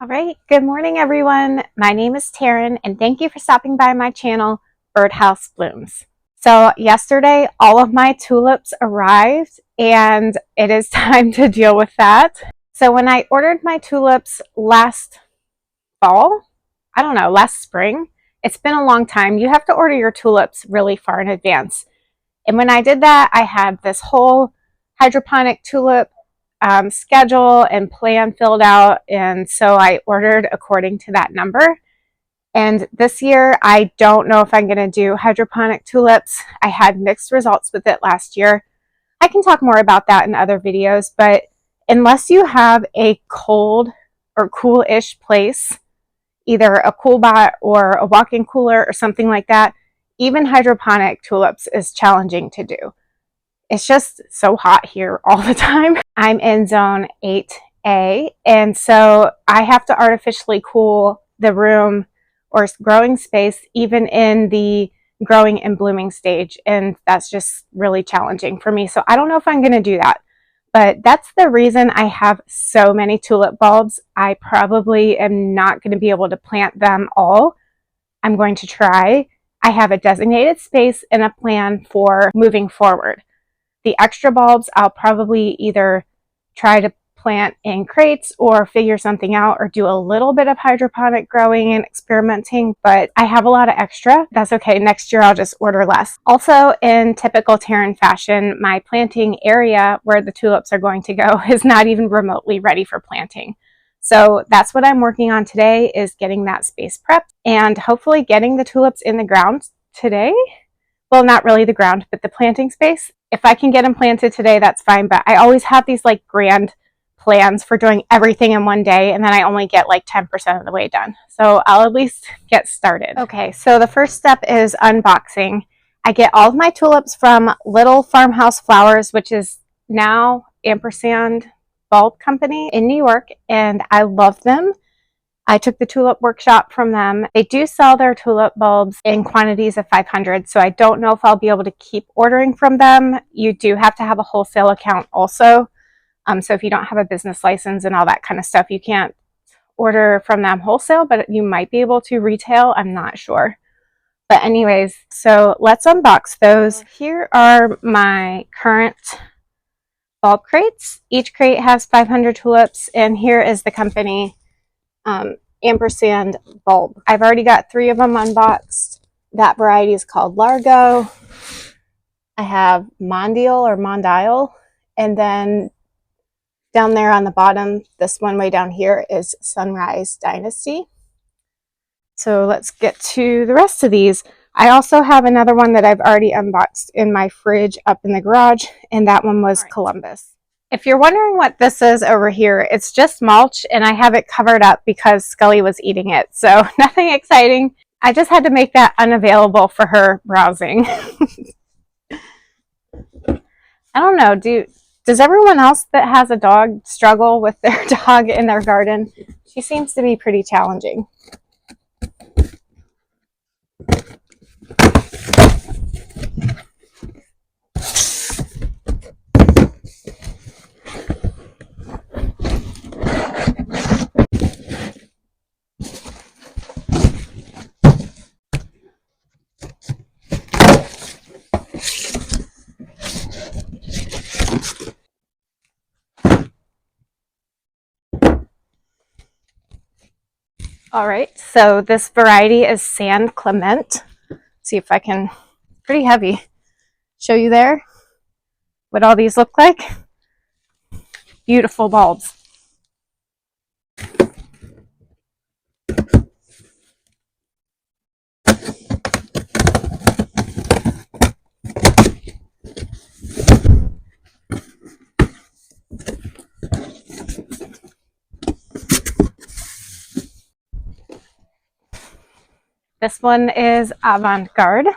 All right, good morning everyone. My name is Taryn and thank you for stopping by my channel, Birdhouse Blooms. So yesterday, all of my tulips arrived and it is time to deal with that. So when I ordered my tulips last last spring, it's been a long time. You have to order your tulips really far in advance. And when I did that, I had this whole hydroponic tulip schedule and plan filled out. And so I ordered according to that number. And this year, I don't know if I'm going to do hydroponic tulips. I had mixed results with it last year. I can talk more about that in other videos, but unless you have a cold or cool-ish place, either a cool bot or a walk-in cooler or something like that, even hydroponic tulips is challenging to do. It's just so hot here all the time. I'm in zone 8A, and so I have to artificially cool the room or growing space even in the growing and blooming stage, and that's just really challenging for me. So I don't know if I'm going to do that, but that's the reason I have so many tulip bulbs. I probably am not going to be able to plant them all. I'm going to try. I have a designated space and a plan for moving forward. The extra bulbs, I'll probably either try to plant in crates or figure something out or do a little bit of hydroponic growing and experimenting, but I have a lot of extra. That's okay. Next year, I'll just order less. Also, in typical Taryn fashion, my planting area where the tulips are going to go is not even remotely ready for planting. So that's what I'm working on today, is getting that space prepped and hopefully getting the tulips in the ground today. Well, not really the ground, but the planting space. If I can get them planted today, that's fine. But I always have these like grand plans for doing everything in one day, and then I only get like 10% of the way done. So I'll at least get started. Okay, so the first step is unboxing. I get all of my tulips from Little Farmhouse Flowers, which is now Ampersand Bulb Company in New York, and I love them. I took the tulip workshop from them. They do sell their tulip bulbs in quantities of 500, so I don't know if I'll be able to keep ordering from them. You do have to have a wholesale account also. So if you don't have a business license and all that kind of stuff, you can't order from them wholesale, but you might be able to retail. I'm not sure. But anyways, so let's unbox those. Here are my current bulb crates. Each crate has 500 tulips, and here is the company Ampersand Bulb. I've already got 3 of them unboxed. That variety is called Largo. I have Mondial or Mondial, and then down there on the bottom, this one way down here, is Sunrise Dynasty. So let's get to the rest of these. I also have another one that I've already unboxed in my fridge up in the garage, and that one was Columbus. If you're wondering what this is over here, it's just mulch, and I have it covered up because Scully was eating it. So nothing exciting. I just had to make that unavailable for her browsing. I don't know, does everyone else that has a dog struggle with their dog in their garden? She seems to be pretty challenging. All right, so this variety is San Clement. See if I can, pretty heavy, show you there what all these look like. Beautiful bulbs. This one is Avant-Garde.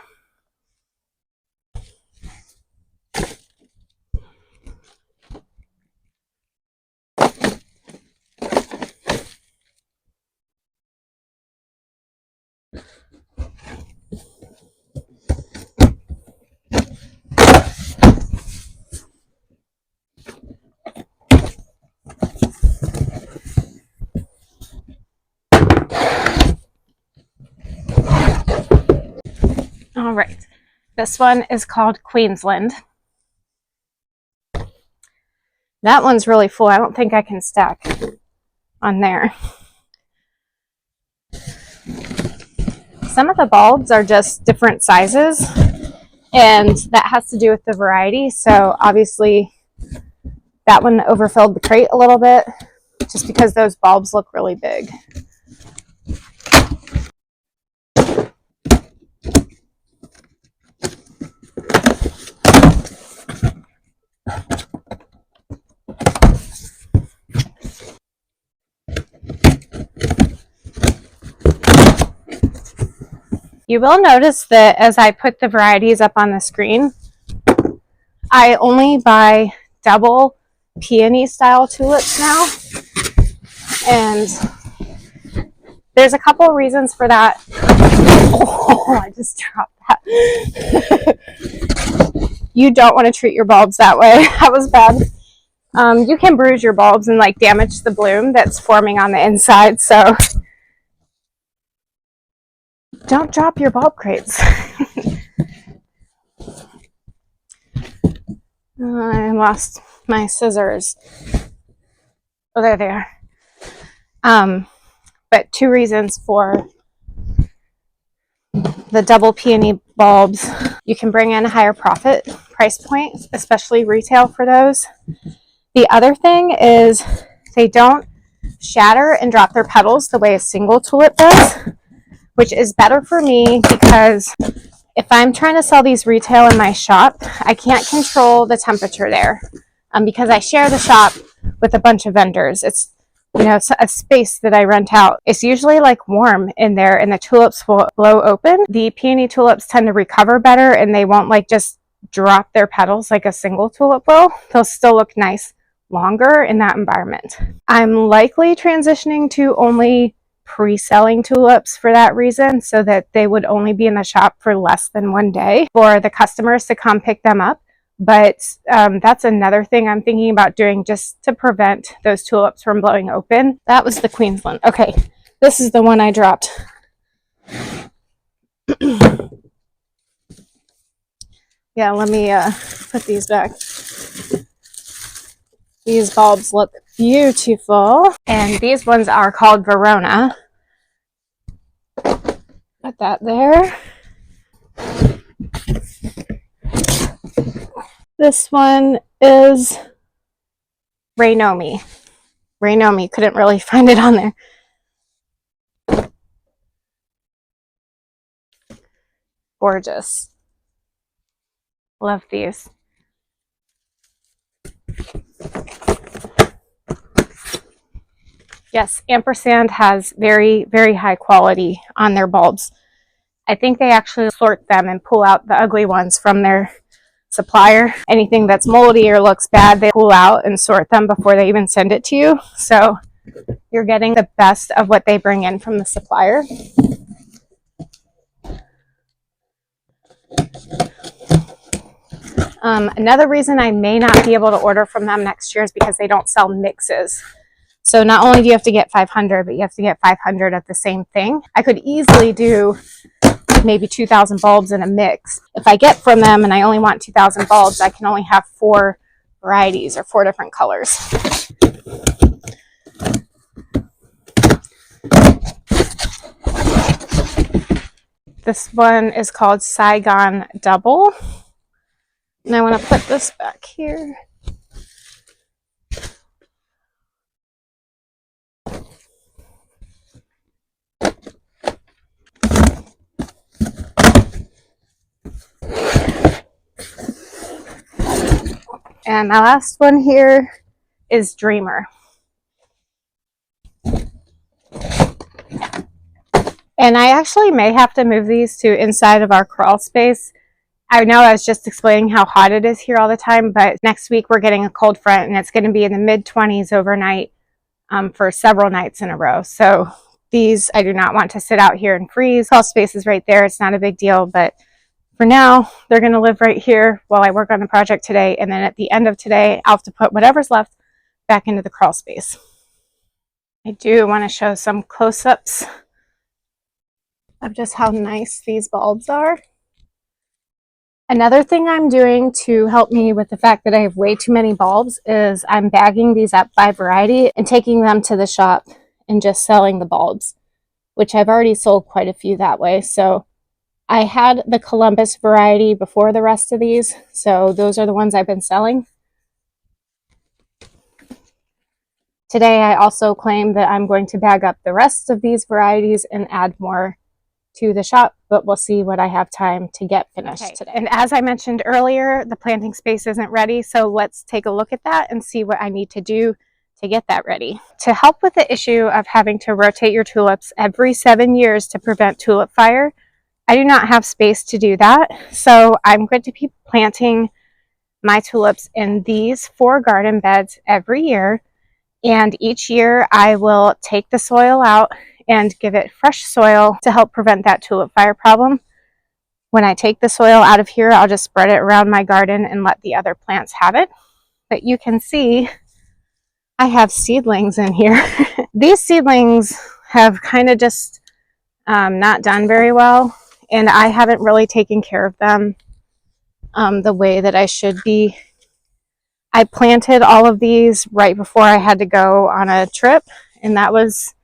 All right. This one is called Queensland. That one's really full. I don't think I can stack on there. Some of the bulbs are just different sizes, and that has to do with the variety. So obviously that one overfilled the crate a little bit just because those bulbs look really big. You will notice that as I put the varieties up on the screen, I only buy double peony style tulips now. And there's a couple of reasons for that. Oh, I just dropped that. You don't want to treat your bulbs that way. That was bad. You can bruise your bulbs and like damage the bloom that's forming on the inside. So don't drop your bulb crates. I lost my scissors. Oh, they're there. But two reasons for the double peony bulbs. You can bring in a higher profit price point, especially retail for those. The other thing is they don't shatter and drop their petals the way a single tulip does, which is better for me because if I'm trying to sell these retail in my shop, I can't control the temperature there because I share the shop with a bunch of vendors. It's it's a space that I rent out. It's usually like warm in there and the tulips will blow open. The peony tulips tend to recover better and they won't like just drop their petals like a single tulip will. They'll still look nice longer in that environment. I'm likely transitioning to only pre-selling tulips for that reason, so that they would only be in the shop for less than one day for the customers to come pick them up. But that's another thing I'm thinking about doing just to prevent those tulips from blowing open. That was the Queensland. Okay, this is the one I dropped. Yeah, let me put these back. These bulbs look beautiful. And these ones are called Verona. Put that there. This one is Rainomi. Rainomi, couldn't really find it on there. Gorgeous. Love these. Yes, Ampersand has very, very high quality on their bulbs. I think they actually sort them and pull out the ugly ones from their supplier. Anything that's moldy or looks bad, they pull out and sort them before they even send it to you. So you're getting the best of what they bring in from the supplier. Another reason I may not be able to order from them next year is because they don't sell mixes. So not only do you have to get 500, but you have to get 500 of the same thing. I could easily do maybe 2,000 bulbs in a mix. If I get from them and I only want 2,000 bulbs, I can only have 4 varieties or 4 different colors. This one is called Saigon Double. And I want to put this back here. And my last one here is Dreamer. And I actually may have to move these to inside of our crawl space. I know I was just explaining how hot it is here all the time, but next week we're getting a cold front and it's going to be in the mid-20s overnight for several nights in a row. So these I do not want to sit out here and freeze. Crawl space is right there. It's not a big deal, but for now, they're going to live right here while I work on the project today. And then at the end of today, I'll have to put whatever's left back into the crawl space. I do want to show some close-ups of just how nice these bulbs are. Another thing I'm doing to help me with the fact that I have way too many bulbs is I'm bagging these up by variety and taking them to the shop and just selling the bulbs, which I've already sold quite a few that way. So I had the Columbus variety before the rest of these, so those are the ones I've been selling. Today I also claim that I'm going to bag up the rest of these varieties and add more to the shop, but we'll see what I have time to get finished today. And as I mentioned earlier, the planting space isn't ready, so let's take a look at that and see what I need to do to get that ready. To help with the issue of having to rotate your tulips every 7 years to prevent tulip fire, I do not have space to do that, so I'm going to be planting my tulips in these 4 garden beds every year, and each year I will take the soil out and give it fresh soil to help prevent that tulip fire problem. When I take the soil out of here, I'll just spread it around my garden and let the other plants have it. But you can see I have seedlings in here. These seedlings have kind of just not done very well, and I haven't really taken care of them the way that I should be. I planted all of these right before I had to go on a trip, and that was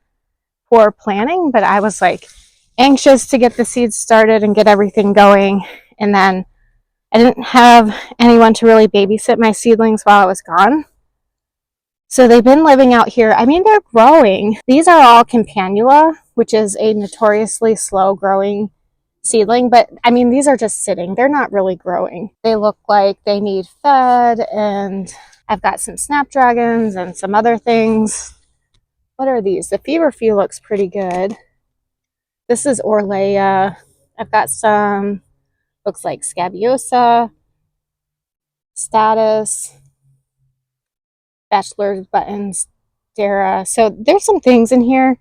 poor planning, but I was like anxious to get the seeds started and get everything going, and then I didn't have anyone to really babysit my seedlings while I was gone. So they've been living out here. I mean, they're growing. These are all campanula, which is a notoriously slow growing seedling, but I mean, these are just sitting. They're not really growing. They look like they need fed, and I've got some snapdragons and some other things. What are these? The feverfew looks pretty good. This is Orlea. I've got some, looks like Scabiosa, Status, Bachelor's Buttons, Dara. So there's some things in here.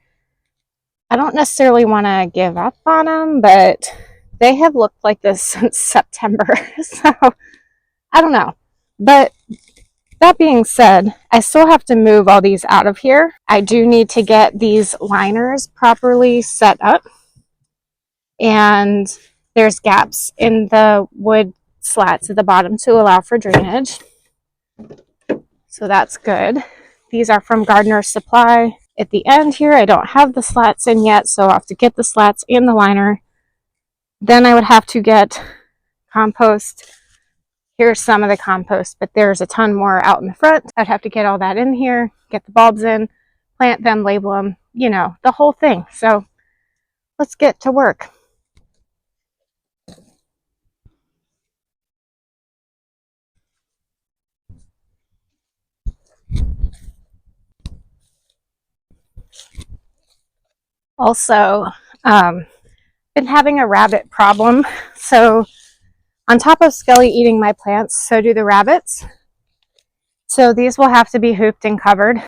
I don't necessarily want to give up on them, but they have looked like this since September. So I don't know. But that being said, I still have to move all these out of here. I do need to get these liners properly set up. And there's gaps in the wood slats at the bottom to allow for drainage. So that's good. These are from Gardener's Supply. At the end here, I don't have the slats in yet, so I'll have to get the slats and the liner. Then I would have to get compost. Here's some of the compost, but there's a ton more out in the front. I'd have to get all that in here, get the bulbs in, plant them, label them, you know, the whole thing. So let's get to work. Also, been having a rabbit problem. So on top of Skelly eating my plants, so do the rabbits. So these will have to be hooped and covered.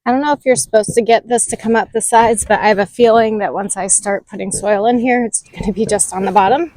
I don't know if you're supposed to get this to come up the sides, but I have a feeling that once I start putting soil in here, it's going to be just on the bottom.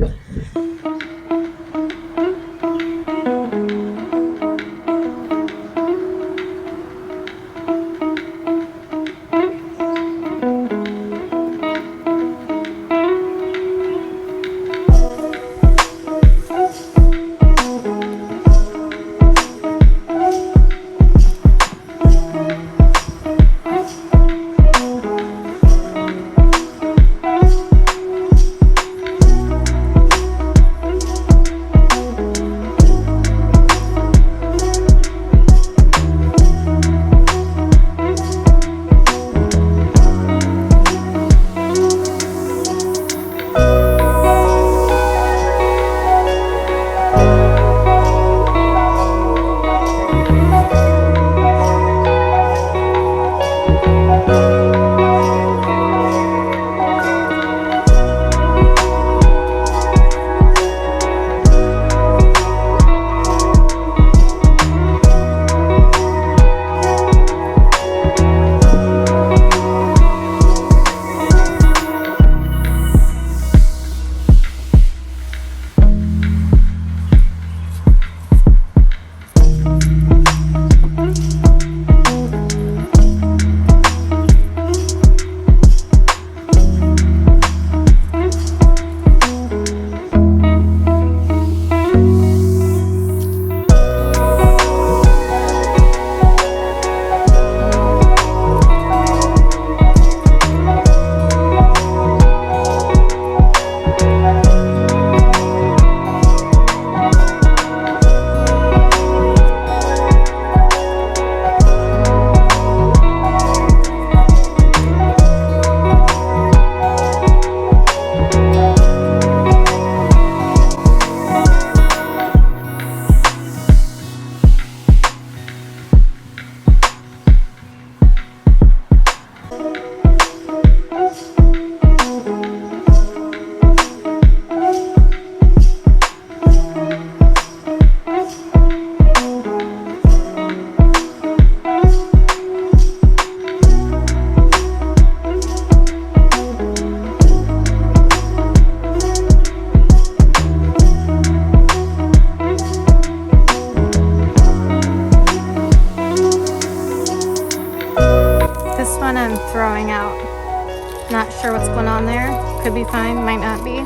sure what's going on there. Could be fine, might not be.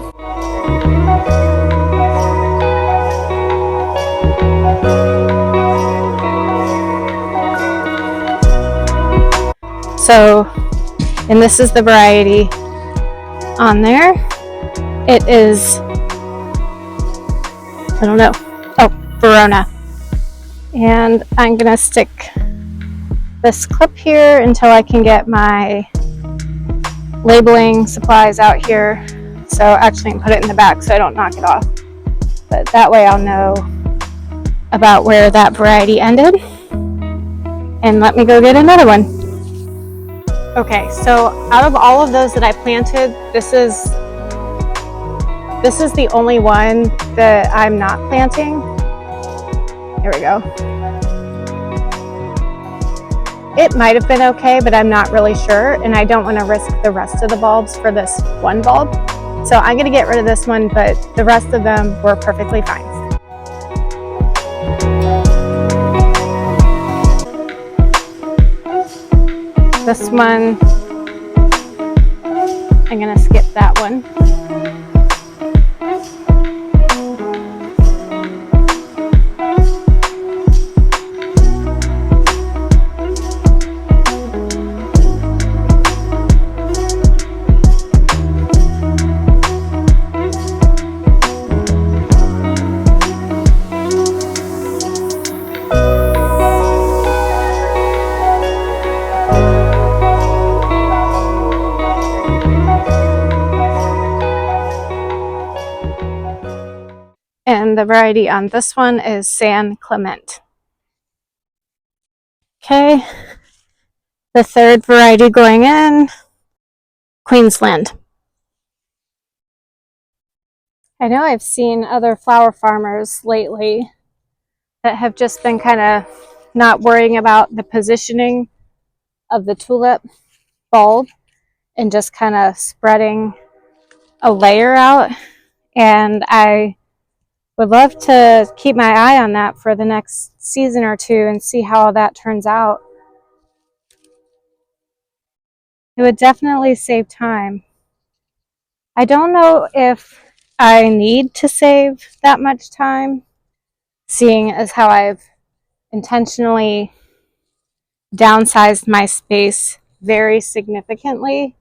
So, and this is the variety on there. It is, I don't know, oh, Verona. And I'm gonna stick this clip here until I can get my labeling supplies out here. So actually I can put it in the back so I don't knock it off. But that way I'll know about where that variety ended. And let me go get another one. Okay, so out of all of those that I planted, this is the only one that I'm not planting. Here we go. It might have been okay, but I'm not really sure, and I don't want to risk the rest of the bulbs for this one bulb. So I'm going to get rid of this one, but the rest of them were perfectly fine. This one, I'm going to skip that one. And the variety on this one is San Clement. Okay, the third variety going in, Queensland. I know I've seen other flower farmers lately that have just been kind of not worrying about the positioning of the tulip bulb and just kind of spreading a layer out. And I would love to keep my eye on that for the next season or two and see how that turns out. It would definitely save time. I don't know if I need to save that much time, seeing as how I've intentionally downsized my space very significantly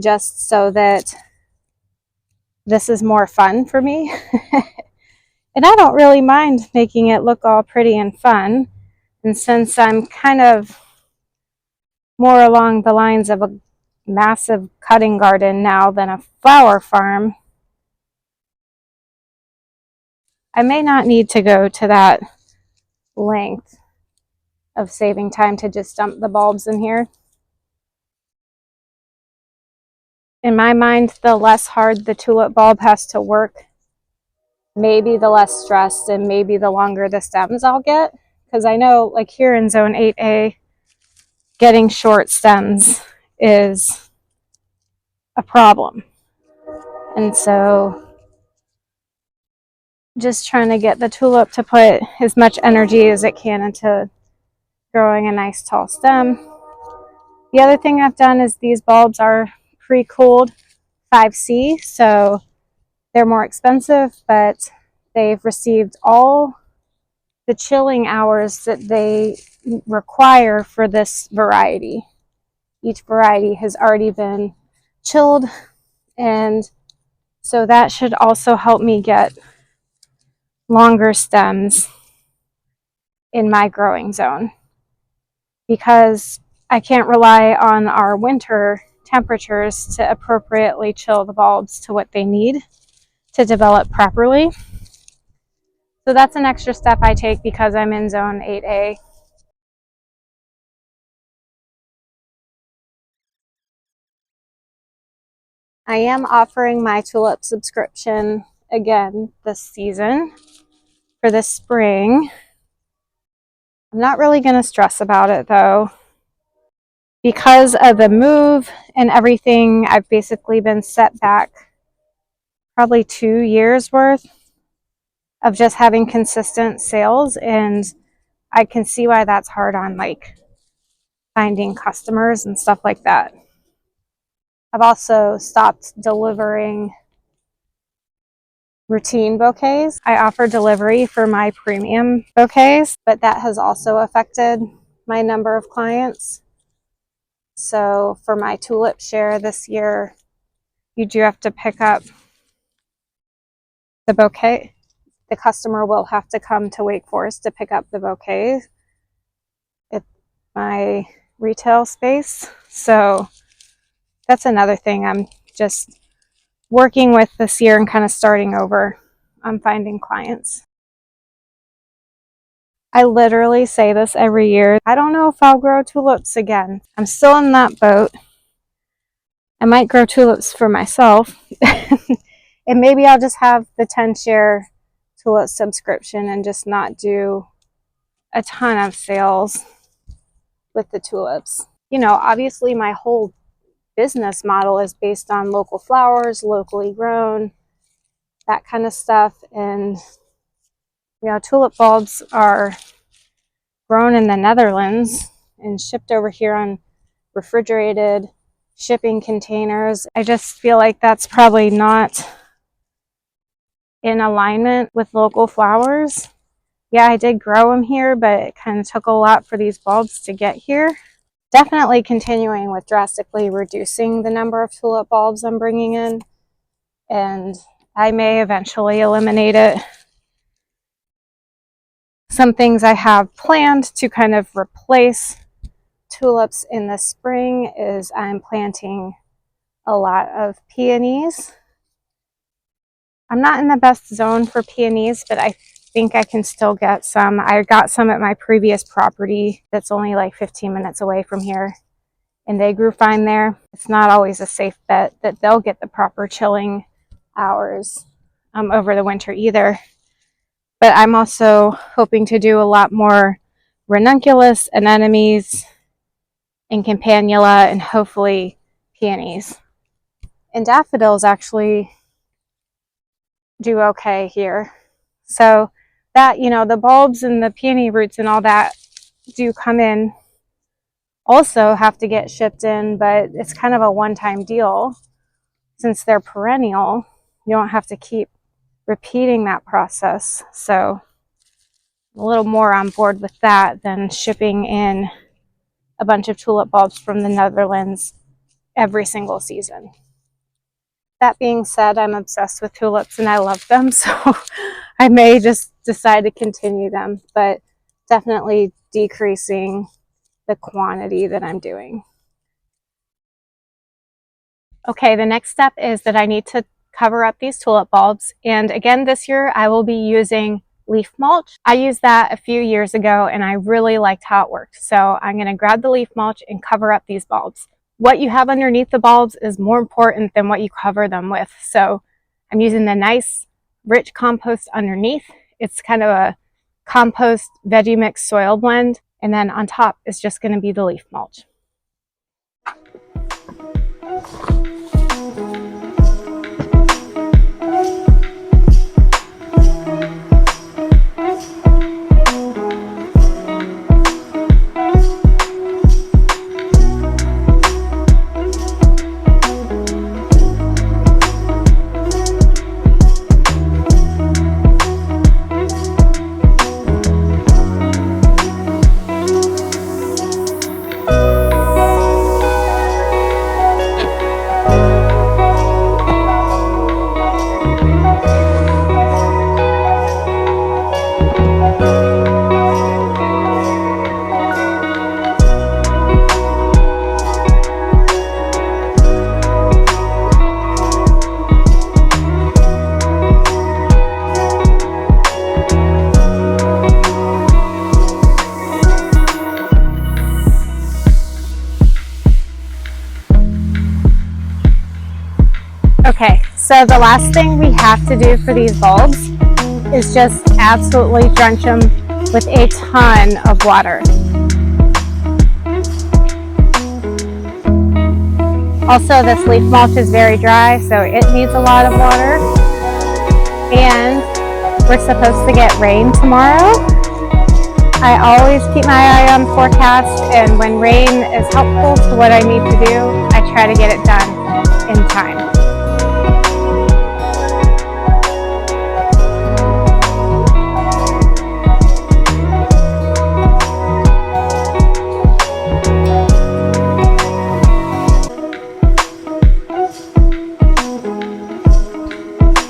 just so that this is more fun for me. And I don't really mind making it look all pretty and fun. And since I'm kind of more along the lines of a massive cutting garden now than a flower farm, I may not need to go to that length of saving time to just dump the bulbs in here. In my mind, the less hard the tulip bulb has to work, maybe the less stressed and maybe the longer the stems I'll get. Because I know, like here in zone 8A, getting short stems is a problem. And so just trying to get the tulip to put as much energy as it can into growing a nice tall stem. The other thing I've done is these bulbs are pre-cooled 5C, so they're more expensive, but they've received all the chilling hours that they require for this variety. Each variety has already been chilled, and so that should also help me get longer stems in my growing zone, because I can't rely on our winter temperatures to appropriately chill the bulbs to what they need to develop properly. So that's an extra step I take because I'm in zone 8A. I am offering my tulip subscription again this season for the spring. I'm not really going to stress about it though. Because of the move and everything, I've basically been set back probably 2 years worth of just having consistent sales, and I can see why that's hard on like finding customers and stuff like that. I've also stopped delivering routine bouquets. I offer delivery for my premium bouquets, but that has also affected my number of clients. So for my tulip share this year, you do have to pick up the bouquet. The customer will have to come to Wake Forest to pick up the bouquet at my retail space. So that's another thing I'm just working with this year and kind of starting over on finding clients. I literally say this every year. I don't know if I'll grow tulips again. I'm still in that boat. I might grow tulips for myself. And maybe I'll just have the 10 share tulip subscription and just not do a ton of sales with the tulips. You know, obviously my whole business model is based on local flowers, locally grown, that kind of stuff. And, you know, tulip bulbs are grown in the Netherlands and shipped over here on refrigerated shipping containers. I just feel like that's probably not in alignment with local flowers. Yeah, I did grow them here, but it kind of took a lot for these bulbs to get here. Definitely continuing with drastically reducing the number of tulip bulbs I'm bringing in, and I may eventually eliminate it. Some things I have planned to kind of replace tulips in the spring is I'm planting a lot of peonies. I'm not in the best zone for peonies, but I think I can still get some. I got some at my previous property that's only like 15 minutes away from here, and they grew fine there. It's not always a safe bet that they'll get the proper chilling hours over the winter either. But I'm also hoping to do a lot more ranunculus, anemones, and campanula, and hopefully peonies. And daffodils actually do okay here. So that, you know, the bulbs and the peony roots and all that do come in, also have to get shipped in, but it's kind of a one-time deal. Since they're perennial, you don't have to keep repeating that process. So a little more on board with that than shipping in a bunch of tulip bulbs from the Netherlands every single season. That being said, I'm obsessed with tulips and I love them, so I may just decide to continue them, but definitely decreasing the quantity that I'm doing. Okay, the next step is that I need to cover up these tulip bulbs, and again this year I will be using leaf mulch. I used that a few years ago and I really liked how it worked, so I'm going to grab the leaf mulch and cover up these bulbs. What you have underneath the bulbs is more important than what you cover them with. So I'm using the nice rich compost underneath. It's kind of a compost veggie mix soil blend, and then on top is just going to be the leaf mulch. Okay, so the last thing we have to do for these bulbs is just absolutely drench them with a ton of water. Also, this leaf mulch is very dry, so it needs a lot of water. And we're supposed to get rain tomorrow. I always keep my eye on forecast, and when rain is helpful to what I need to do, I try to get it done. in time.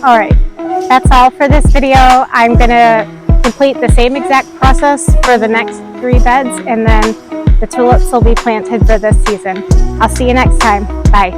All right, that's all for this video. I'm gonna complete the same exact process for the next 3 beds, and then the tulips will be planted for this season. I'll see you next time. Bye.